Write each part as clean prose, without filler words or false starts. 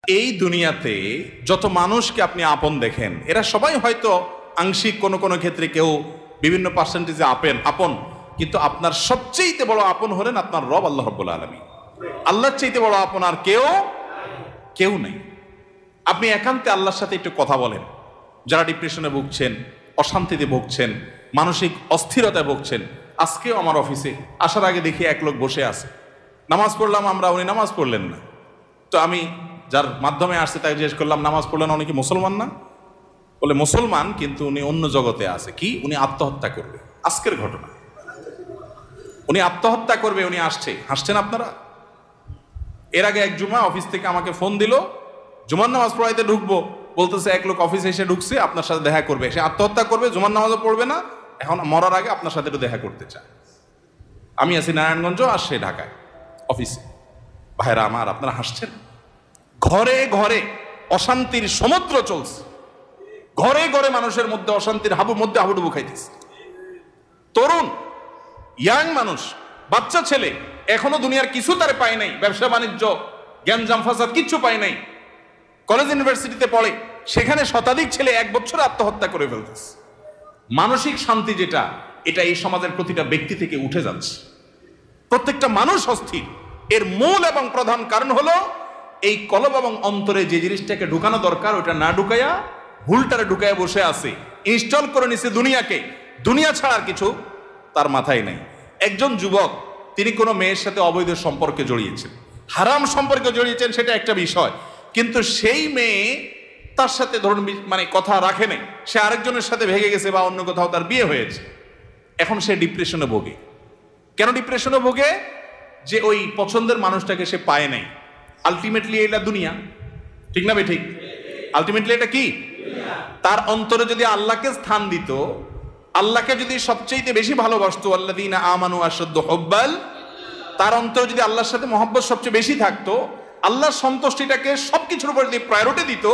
এই দুনিয়াতে যত মানুষকে আপনি আপন দেখেন, এরা সবাই হয়তো আংশিক কোনো কোনো ক্ষেত্রে কেউ বিভিন্ন পার্সেন্টেজে আপন, কিন্তু আপনার সবচেয়ে বড় আপন হলেন আপনার রব আল্লাহ রাব্বুল আলামিন। আল্লাহর চাইতে বড় আপন আর কেউ নেই। আপনি একান্তে আল্লাহর সাথে একটু কথা বলেন। যারা ডিপ্রেশনে ভুগছেন, অশান্তিতে ভুগছেন, মানসিক অস্থিরতায় ভুগছেন, আজকেও আমার অফিসে আসার আগে দেখি এক লোক বসে আছে। নামাজ পড়লাম আমরা, উনি নামাজ পড়লেন না। তো আমি যার মাধ্যমে আসছে তাই জিজ্ঞেস করলাম, নামাজ পড়লেন, উনি কি মুসলমান না? বলে মুসলমান, কিন্তু উনি অন্য জগতে আছে। কি? উনি আত্মহত্যা করবে। আজকের ঘটনা, উনি আত্মহত্যা করবে, উনি আসছে। হাসছেন আপনারা? এর আগে এক জুমা অফিস থেকে আমাকে ফোন দিল, জুমার নামাজ পড়াইতে ঢুকবো, বলতেছে এক লোক অফিসে এসে ঢুকছে, আপনার সাথে দেখা করবে, সে আত্মহত্যা করবে, জুমার নামাজও পড়বে না, এখন মরার আগে আপনার সাথে একটু দেখা করতে চায়। আমি আছি নারায়ণগঞ্জ, আর সে ঢাকায় অফিসে। ভাইরা আমার, আপনারা হাসছেন? ঘরে ঘরে অশান্তির সমুদ্র চলছে, ঘরে ঘরে মানুষের মধ্যে অশান্তির হাবুডুবু খাইতেছে। তরুণ ইয়াং মানুষ, বাচ্চা ছেলে এখনো দুনিয়ার কিছু তারে পায় নাই, ব্যবসা বাণিজ্য জ্ঞানজাম ফাসাদ কিচ্ছু পায় নাই, কলেজ ইউনিভার্সিটিতে পড়ে, সেখানে শতাধিক ছেলে এক বছরে আত্মহত্যা করে ফেলতেছে। মানসিক শান্তি যেটা, এটা এই সমাজের প্রতিটা ব্যক্তি থেকে উঠে যাচ্ছে। প্রত্যেকটা মানুষ অস্থির। এর মূল এবং প্রধান কারণ হলো এই কলব এবং অন্তরে যে জিনিসটাকে ঢুকানো দরকার ওটা না ঢুকাইয়া ভুলটারে ঢুকাইয়া বসে আছে, ইনস্টল করে নিছে দুনিয়াকে। দুনিয়া ছাড়ার কিছু তার মাথায় নাই। একজন যুবক, তিনি কোনো মেয়ের সাথে অবৈধ সম্পর্কে জড়িয়েছেন, হারাম সম্পর্কে জড়িয়েছেন, সেটা একটা বিষয়, কিন্তু সেই মেয়ে তার সাথে ধরুন মানে কথা রাখে নাই, সে আরেকজনের সাথে ভেগে গেছে বা অন্য কোথাও তার বিয়ে হয়েছে। এখন সে ডিপ্রেশনে ভোগে। কেন ডিপ্রেশনে ভোগে? যে ওই পছন্দের মানুষটাকে সে পায় নাই। আলটিমেটলি এটা দুনিয়া, ঠিক না? ঠিক। আলটিমেটলি এটা কি? তার অন্তরে যদি আল্লাহকে স্থান দিত, আল্লাহকে যদি সবচেয়ে বেশি ভালোবাসতো, আল্লাযীনা আমানু আশাদ্দু হুব্বাল, তার অন্তরে যদি আল্লাহর সাথে মহব্বত সবচেয়ে বেশি থাকতো, আল্লাহর সন্তুষ্টিটাকে সবকিছুর উপর দিয়ে প্রায়োরিটি দিত,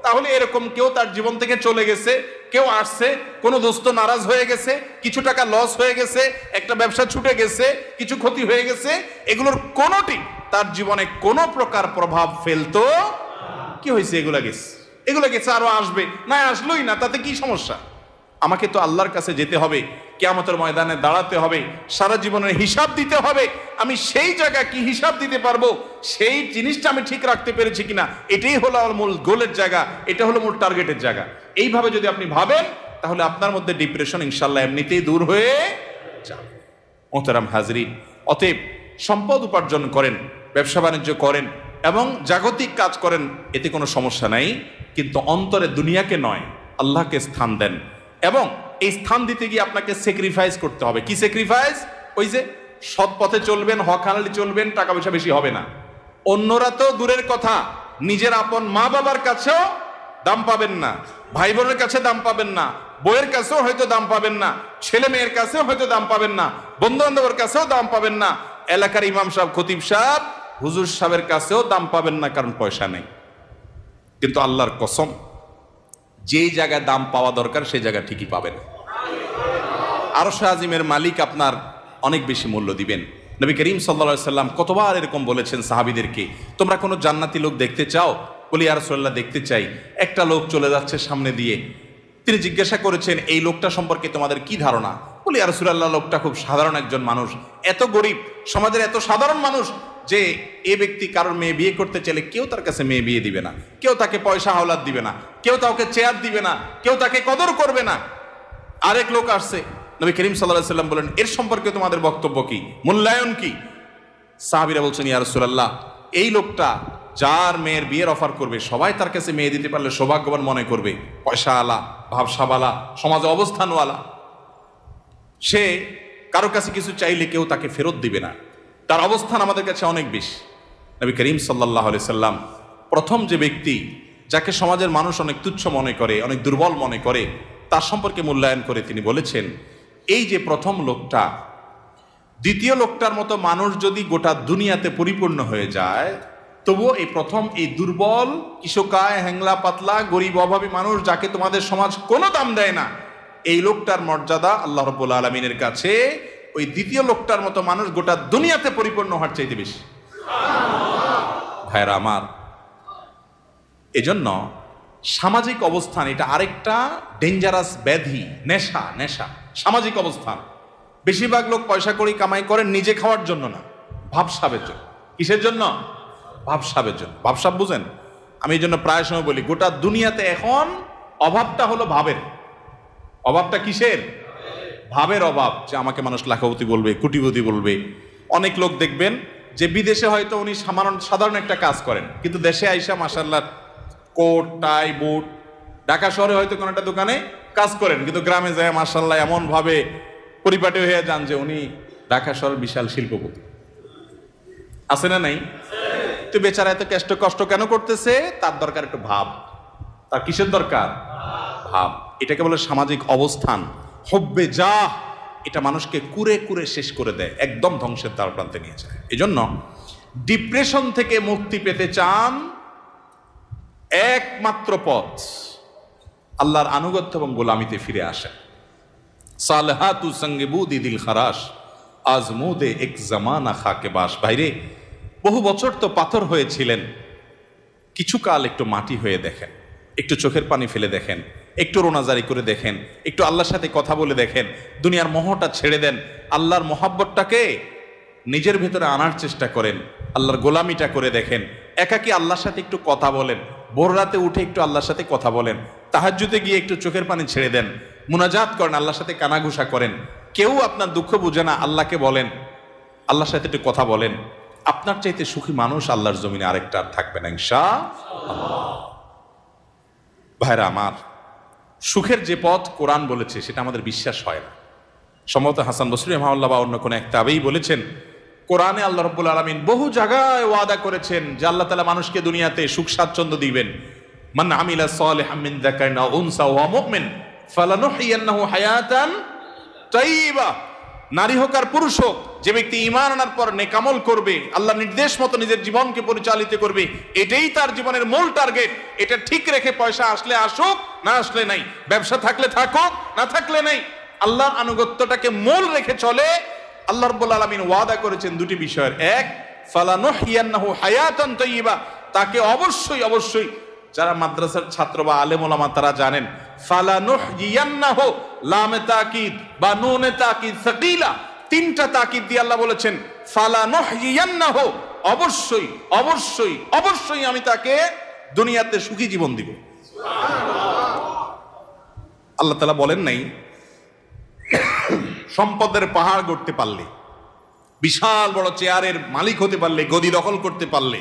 তাহলে এরকম কেউ তার জীবন থেকে চলে গেছে, কেউ আসছে, কোনো দোস্ত নারাজ হয়ে গেছে, কিছু টাকা লস হয়ে গেছে, একটা ব্যবসা ছুটে গেছে, কিছু ক্ষতি হয়ে গেছে, এগুলোর কোনোটি তার জীবনে কোনো প্রকার প্রভাব ফেলতো? কি হয়েছে? এগুলা গেছে, আরো আসবে, না আসলোই না, তাতে কি সমস্যা? আমাকে তো আল্লাহর কাছে যেতে হবে, কিয়ামতের ময়দানে দাঁড়াতে হবে, সারা জীবনের হিসাব দিতে হবে। আমি সেই জায়গা কি হিসাব দিতে পারবো, সেই জিনিসটা আমি ঠিক রাখতে পেরেছি কিনা, এটাই হলো আমার মূল গোলের জায়গা, এটা হলো মূল টার্গেটের জায়গা। এইভাবে যদি আপনি ভাবেন, তাহলে আপনার মধ্যে ডিপ্রেশন ইনশাল্লাহ এমনিতেই দূর হয়ে যাবে। মোহতারাম হাজরিন, অতএব সম্পদ উপার্জন করেন, ব্যবসা বাণিজ্য করেন এবং জাগতিক কাজ করেন, এতে কোনো সমস্যা নাই, কিন্তু অন্তরে দুনিয়াকে নয়, আল্লাহকে স্থান দেন। এবং এই স্থান দিতে গিয়ে আপনাকে স্যাক্রিফাইস করতে হবে। কি স্যাক্রিফাইস? ওই যে সৎ পথে চলবেন, হক হালালি চলবেন, টাকা পয়সা বেশি হবে না। অন্যরা তো দূরের কথা, নিজের আপন মা বাবার কাছেও দাম পাবেন না, ভাই বোনের কাছে দাম পাবেন না, বইয়ের কাছেও হয়তো দাম পাবেন না, ছেলে মেয়ের কাছেও হয়তো দাম পাবেন না, বন্ধু বান্ধবের কাছেও দাম পাবেন না, এলাকার ইমাম সাহেব, খতিব সাহেব, হুজুর সাহেবের কাছেও দাম পাবেন না, কারণ পয়সা নেই। কিন্তু আল্লাহর কসম, যেই জায়গায় দাম পাওয়া দরকার সেই জায়গা ঠিকই পাবেন। আরশ আজিমের মালিক আপনার অনেক বেশি মূল্য দিবেন। নবী করিম সাল্লাল্লাহু আলাইহি সাল্লাম কতবার এরকম বলেছেন সাহাবীদেরকে, তোমরা কোনো জান্নাতি লোক দেখতে চাও? বলি ইয়া রাসূলুল্লাহ, দেখতে চাই। একটা লোক চলে যাচ্ছে সামনে দিয়ে, তিনি জিজ্ঞাসা করেছেন, এই লোকটা সম্পর্কে তোমাদের কি ধারণা? বলি ইয়া রাসূলুল্লাহ, লোকটা খুব সাধারণ একজন মানুষ, এত গরিব, সমাজের এত সাধারণ মানুষ যে এ ব্যক্তি কারোর মেয়ে বিয়ে করতে চাইলে কেউ তার কাছে মেয়ে বিয়ে দিবে না, কেউ তাকে পয়সা হাওলাত দিবে না, কেউ তাকে চেয়ার দিবে না, কেউ তাকে কদর করবে না। আরেক লোক আসছে, নবী করিম সাল্লাল্লাহু আলাইহি সাল্লাম বলেন, এর সম্পর্কে তোমাদের বক্তব্য কি, মূল্যায়ন কি? সাহাবীরা বলছেন, ইয়া রাসূলুল্লাহ, এই লোকটা যার মেয়ের বিয়ের অফার করবে, সবাই তার কাছে মেয়ে দিতে পারলে সৌভাগ্যবান মনে করবে, পয়সা আলা, ভাবসাবালা, সমাজে অবস্থানওয়ালা, সে কারো কাছে কিছু চাইলে কেউ তাকে ফেরত দিবে না, তার অবস্থান আমাদের কাছে অনেক বেশি। নবী করিম সাল্লাল্লাহু আলাইহি সাল্লাম প্রথম যে ব্যক্তি যাকে সমাজের মানুষ অনেক তুচ্ছ মনে করে, অনেক দুর্বল মনে করে, তার সম্পর্কে মূল্যায়ন করে তিনি বলেছেন, এই যে প্রথম লোকটা, দ্বিতীয় লোকটার মতো মানুষ যদি গোটা দুনিয়াতে পরিপূর্ণ হয়ে যায়, তবুও এই প্রথম এই দুর্বল, কিশোকায়, হ্যাংলা পাতলা, গরিব, অভাবী মানুষ, যাকে তোমাদের সমাজ কোনো দাম দেয় না, এই লোকটার মর্যাদা আল্লাহ রাব্বুল আলামিনের কাছে ওই দ্বিতীয় লোকটার মতো মানুষ গোটা দুনিয়াতে পরিপূর্ণ হওয়ার চাইতে বেশি। ভাইরা আমার, এজন্য সামাজিক অবস্থান এটা আরেকটা ডেঞ্জারাস ব্যাধি, নেশা। নেশা সামাজিক অবস্থান। বেশিরভাগ লোক পয়সা করি কামাই করেন নিজে খাওয়ার জন্য না, ভাবসাবের জন্য। কিসের জন্য? ভাবসাবের জন্য। ভাবসাব বুঝেন? আমি এই জন্য প্রায় সময় বলি গোটা দুনিয়াতে এখন অভাবটা হলো ভাবের। অভাবটা কিসের? ভাবের অভাব। যে আমাকে মানুষ লাখপতি বলবে, কোটিপতি বলবে। অনেক লোক দেখবেন যে বিদেশে হয়তো উনি সাধারণ একটা কাজ করেন, কিন্তু দেশে আইসা মাশাআল্লাহ কোট টাই বুট, ঢাকা শহরে হয়তো কোনো একটা দোকানে কাজ করেন, কিন্তু গ্রামে যায় মাশাআল্লাহ এমন ভাবে পরিপাটি হয়ে যান যে উনি ঢাকা শহরের বিশাল শিল্পপতি। আছে না নাই? তো বেচারা এত কষ্ট কেন করতেছে? তার দরকার একটু ভাব। তার কিসের দরকার? ভাব। এটাকে বলে সামাজিক অবস্থান। হব্বে যা, এটা মানুষকে কুরে কুরে শেষ করে দেয়, একদম ধ্বংসের দ্বার প্রান্তে নিয়ে যায়। এজন্য ডিপ্রেশন থেকে মুক্তি পেতে চান, একমাত্র পথ আল্লাহর আনুগত্য এবং গোলামিতে ফিরে আসেন। সালহাতু সঙ্গে বুদি দিল খারাস আজমুদে এক জামানা খাকে বাস। বাইরে বহু বছর তো পাথর হয়েছিলেন, কিছুকাল একটু মাটি হয়ে দেখেন, একটু চোখের পানি ফেলে দেখেন, একটু রোনাজারি করে দেখেন, একটু আল্লাহর সাথে কথা বলে দেখেন, দুনিয়ার মোহটা ছেড়ে দেন, আল্লাহর মোহাব্বতটাকে নিজের ভেতরে আনার চেষ্টা করেন, আল্লাহর গোলামিটা করে দেখেন। একাকি আল্লাহর সাথে একটু কথা বলেন, ভোর রাতে উঠে একটু আল্লাহর সাথে কথা বলেন, তাহাজ্জুদে গিয়ে একটু চোখের পানি ছেড়ে দেন, মুনাজাত করেন, আল্লাহর সাথে কানাঘুষা করেন। কেউ আপনার দুঃখ বুঝে না, আল্লাহকে বলেন, আল্লাহর সাথে একটু কথা বলেন। আপনার চাইতে সুখী মানুষ আল্লাহর জমিনে আরেকটা আর থাকবে না ইনশাআল্লাহ। ভাইরা আমার, সুখের যে পথ কোরআন বলেছে সেটা আমাদের বিশ্বাস হয় না। সম্ভবত হাসান বসরি রাহিমাহুল্লাহ বা অন্য কোন এক তাবেঈ বলেছেন, কোরআনে আল্লাহ রাব্বুল আলামিন বহু জায়গায় ওয়াদা করেছেন যে আল্লাহ তাআলা মানুষকে দুনিয়াতে সুখ স্বাচ্ছন্দ্য দিবেন। মান আমিলা সালিহাম মিন যাকারিন আও উনসা ওয়া মুমিন ফালানুহইয়ান্নাহু হায়াতান তাইয়্যিবা। নারী হোক আর পুরুষ হোক, যে ব্যক্তি ঈমান আনার পর নেক আমল করবে, আল্লাহর নির্দেশ মতো নিজের জীবনকে পরিচালিত করবে, এটাই তার জীবনের মূল টার্গেট। এটা ঠিক রেখে পয়সা আসলে আসুক, না আসলে নাই, ব্যবসা থাকলে থাকুক, না থাকলে নাই, আল্লাহর আনুগত্যটাকে মূল রেখে চলে। আল্লাহ রাব্বুল আলামিন ওয়াদা করেছেন দুটি বিষয়ের। এক, ফালানুহইয়ান্নাহু হায়াতান তাইয়্যিবা, তাকে অবশ্যই যারা মাদ্রাসার ছাত্র বা আলেম ওলামা তারা জানেন, ফালানুহইয়ান্নাহু লামে তাকিদ বা নুনে তাকিদ সাকিলা, তিনটা তাকিদ দিয়ে আল্লাহ বলেছেন ফালানুহইয়ান্নাহু, অবশ্যই আমি তাকে দুনিয়াতে সুখী জীবন দিব। আল্লাহ তাআলা বলেন নাই সম্পদের পাহাড় গড়তে পারলে, বিশাল বড় চেয়ারের মালিক হতে পারলে, গদি দখল করতে পারলে,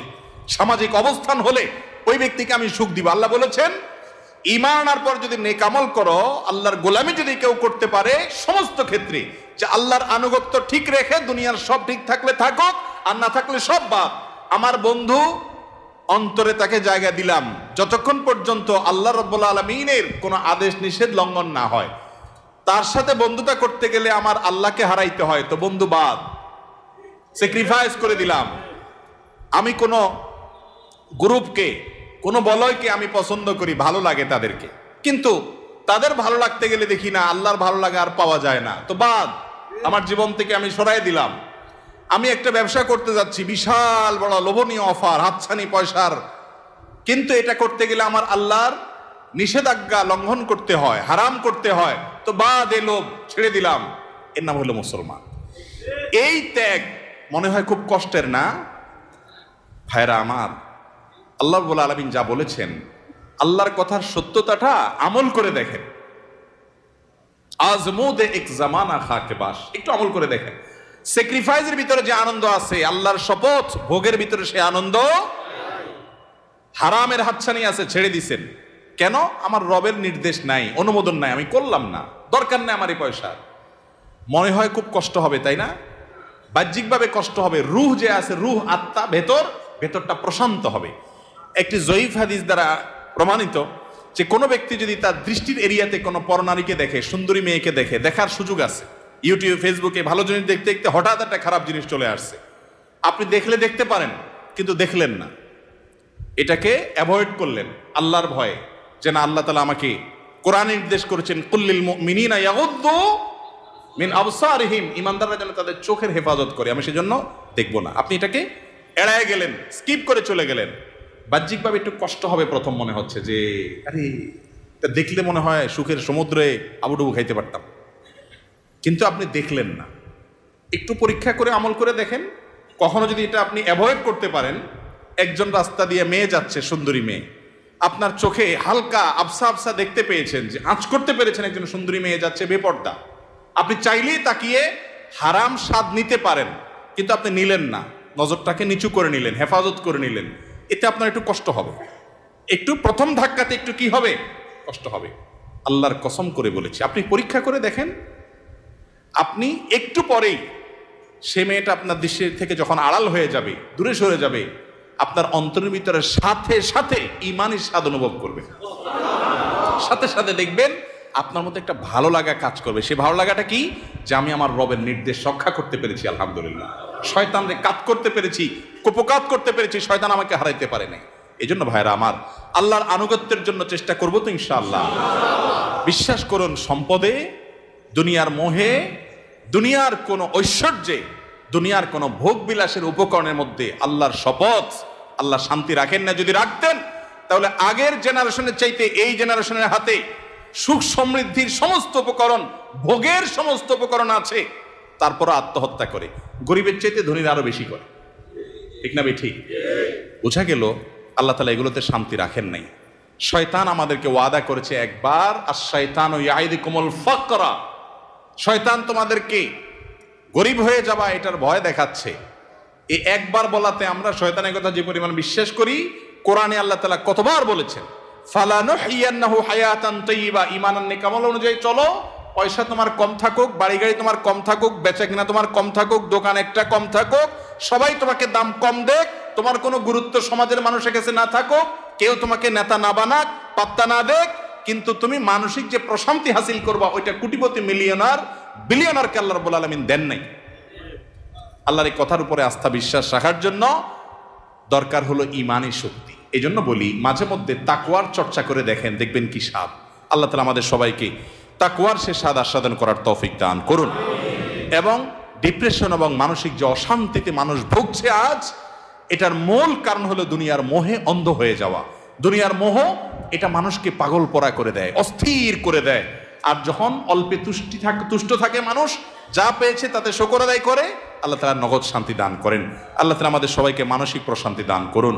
সামাজিক অবস্থান হলে ওই ব্যক্তিকে আমি সুখ দিব। আল্লাহ বলেছেন ঈমান আনার পর যদি নেক আমল করো, আল্লাহর গোলামি যদি কেউ করতে পারে, সমস্ত ক্ষেত্রে যে আল্লাহর আনুগত্য ঠিক রেখে দুনিয়ার সব ঠিক থাকলে থাকুক, আর না থাকলে সব বাদ, আমার বন্ধু অন্তরে তাকে জায়গা দিলাম যতক্ষণ পর্যন্ত আল্লাহ রাব্বুল আলামিনের কোনো আদেশ নিষেধ লঙ্ঘন না হয়। তার সাথে বন্ধুতা করতে গেলে আমার আল্লাহকে হারাইতে হয়, তো বন্ধু বাদ, স্যাক্রিফাইস করে দিলাম। আমি কোনো গ্রুপকে, কোনো বলয়কে আমি পছন্দ করি, ভালো লাগে তাদেরকে, কিন্তু তাদের ভালো লাগতে গেলে দেখি না আল্লাহর ভালো লাগা আর পাওয়া যায় না, তো বাদ, আমার জীবন থেকে আমি সরাই দিলাম। আমি একটা ব্যবসা করতে যাচ্ছি, বিশাল বড় লোভনীয় অফার, হাতছানি পয়সার, কিন্তু এটা করতে গেলে আমার আল্লাহর নিষেধাজ্ঞা লঙ্ঘন করতে হয়, হারাম করতে হয়, তো বাদ, এ লোভ ছেড়ে দিলাম। এর নাম হলো মুসলমান। এই ত্যাগ মনে হয় খুব কষ্টের না? ভাইরা আমার, আল্লাহ রাব্বুল আলামিন যা বলেছেন, আল্লাহর কথার সত্যতাটা আমল করে দেখেন। আজমুদে এক জামানা খাকে বাস, একটু আমল করে দেখেন। স্যাক্রিফাইসের ভিতরে যে আনন্দ আছে, আল্লাহর শপথ ভোগের ভিতরে সে আনন্দ। হারামের হাতছানি আছে, ছেড়ে দিছেন কেন? আমার রবের নির্দেশ নাই, অনুমোদন নাই, আমি করলাম না, দরকার নেই আমার এই পয়সা। মনে হয় খুব কষ্ট হবে, তাই না? বাহ্যিকভাবে কষ্ট হবে, রূহ যে আছে, রূহ আত্মা, ভেতরটা প্রশান্ত হবে। একটি জয়ীফ হাদিস দ্বারা প্রমাণিত যে কোনো ব্যক্তি যদি তার দৃষ্টির এরিয়াতে কোনো পরনারীকে দেখে, সুন্দরী মেয়েকে দেখে, দেখার সুযোগ আছে, ইউটিউব ফেসবুকে ভালো জিনিস দেখতে দেখতে হঠাৎ একটা খারাপ জিনিস চলে আসছে, আপনি দেখলে দেখতে পারেন, কিন্তু দেখলেন না, এটাকে অ্যাভয়েড করলেন আল্লাহর ভয়ে, যে না, আল্লাহ তাআলা আমাকে কোরআনে নির্দেশ করেছেন কুল্লিল মুমিনিনা ইয়াগুদ্দু মিন আবসারিহিম, ঈমানদাররা যেন তাদের চোখের হেফাজত করে, আমি সেজন্য দেখব না। আপনি এটাকে এড়ায় গেলেন, স্কিপ করে চলে গেলেন। বাহ্যিকভাবে একটু কষ্ট হবে প্রথম, মনে হচ্ছে যে আরে এটা দেখলে মনে হয় সুখের সমুদ্রে আবুডুবু খাইতে পারতাম, কিন্তু আপনি দেখলেন না। একটু পরীক্ষা করে আমল করে দেখেন, কখনো যদি এটা আপনি অ্যাভয়েড করতে পারেন। একজন রাস্তা দিয়ে মেয়ে যাচ্ছে, সুন্দরী মেয়ে, আপনার চোখে হালকা আবসা আবসা দেখতে পেয়েছেন, যে আঁচ করতে পেরেছেন একজন সুন্দরী মেয়ে যাচ্ছে বেপর্দা, আপনি চাইলেই তাকিয়ে হারাম স্বাদ নিতে পারেন, কিন্তু আপনি নিলেন না, নজরটাকে নিচু করে নিলেন, হেফাজত করে নিলেন। এতে আপনার একটু কষ্ট হবে, একটু প্রথম ধাক্কাতে একটু কি হবে, কষ্ট হবে। আল্লাহর কসম করে বলেছি, আপনি পরীক্ষা করে দেখেন, আপনি একটু পরেই সে মেয়েটা আপনার দৃষ্টি থেকে যখন আড়াল হয়ে যাবে, দূরে সরে যাবে, আপনার অন্তরের ভিতরে সাথে সাথে ঈমানের স্বাদ অনুভব করবে। সাথে সাথে দেখবেন আপনার মধ্যে একটা ভালো লাগা কাজ করবে। সে ভালো লাগাটা কি? যে আমি আমার রবের নির্দেশ রক্ষা করতে পেরেছি, আলহামদুলিল্লাহ। শয়তানকে কাজ করতে পেরেছি, কুপকাত করতে পেরেছি, শয়তান আমাকে হারাইতে পারে নাই। এই জন্য ভাইরা আমার, আল্লাহর আনুগত্যের জন্য চেষ্টা করবো তো ইনশাআল্লাহ। বিশ্বাস করুন, সম্পদে, দুনিয়ার মোহে, দুনিয়ার কোন ঐশ্বর্যে, দুনিয়ার কোন ভোগ বিলাসের উপকরণের মধ্যে আল্লাহর শপথ, আল্লাহ শান্তি রাখেন না। যদি রাখতেন তাহলে আগের জেনারেশনের চাইতে এই জেনারেশনের হাতে সুখ সমৃদ্ধির সমস্ত উপকরণ, ভোগের সমস্ত উপকরণ আছে, তারপর আত্মহত্যা করে। গরিবের চাইতে ধনীরা আরো বেশি করে, ঠিক না ভাই? ঠিক বোঝা গেল আল্লাহ তাআলা এগুলোতে শান্তি রাখেন নাই। শয়তান আমাদেরকে ওয়াদা করেছে একবার, আশ-শাইতানু ইয়াইদুকুমুল ফাকরা, শয়তান তোমাদেরকে গরিব হয়ে যাবা এটার ভয় দেখাচ্ছে। এই একবার বলাতে আমরা শয়তানের কথা যে পরিমাণ বিশ্বাস করি, কোরআনে আল্লাহ তাআলা কতবার বলেছেন, ফালানুহিয়ান্নাহু হায়াতান তাইয়্যিবা, ঈমানান নেক আমল অনুযায়ী চলো। পয়সা তোমার কম থাকুক, বাড়ি গাড়ি তোমার কম থাকুক, বেচা কিনা তোমার কম থাকুক, দোকান একটা কম থাকুক, সবাই তোমাকে দাম কম দেখ, তোমার কোনো গুরুত্ব সমাজের মানুষের কাছে না থাকুক, কেউ তোমাকে নেতা না বানাক, পাত্তা না দেখ, কিন্তু তুমি মানসিক যে প্রশান্তি হাসিল করবা ওইটা কোটিপতি, মিলিয়নার, বিলিয়নারকে আল্লাহ রাব্বুল আলামিন দেন নাই। আল্লাহর এই কথার উপরে আস্থা বিশ্বাস রাখার জন্য দরকার হলো ঈমানী শক্তি। এই জন্য বলি, মাঝে মধ্যে তাকওয়ার চর্চা করে দেখেন, দেখবেন কি স্বাদ। আল্লাহ তাআলা আমাদের সবাইকে তাকওয়ার সে স্বাদ আস্বাদন করার তৌফিক দান করুন। এবং ডিপ্রেশন এবং মানসিক যে অশান্তিতে মানুষ ভুগছে আজ, এটার মূল কারণ হলো দুনিয়ার মোহে অন্ধ হয়ে যাওয়া। দুনিয়ার মোহ এটা মানুষকে পাগল পরা করে দেয়, অস্থির করে দেয়। আর যখন অল্পে তুষ্ট থাকে মানুষ, যা পেয়েছে তাতে শুকর আদায় করে, আল্লাহ তাআলা নগদ শান্তি দান করেন। আল্লাহ তাআলা আমাদের সবাইকে মানসিক প্রশান্তি দান করুন।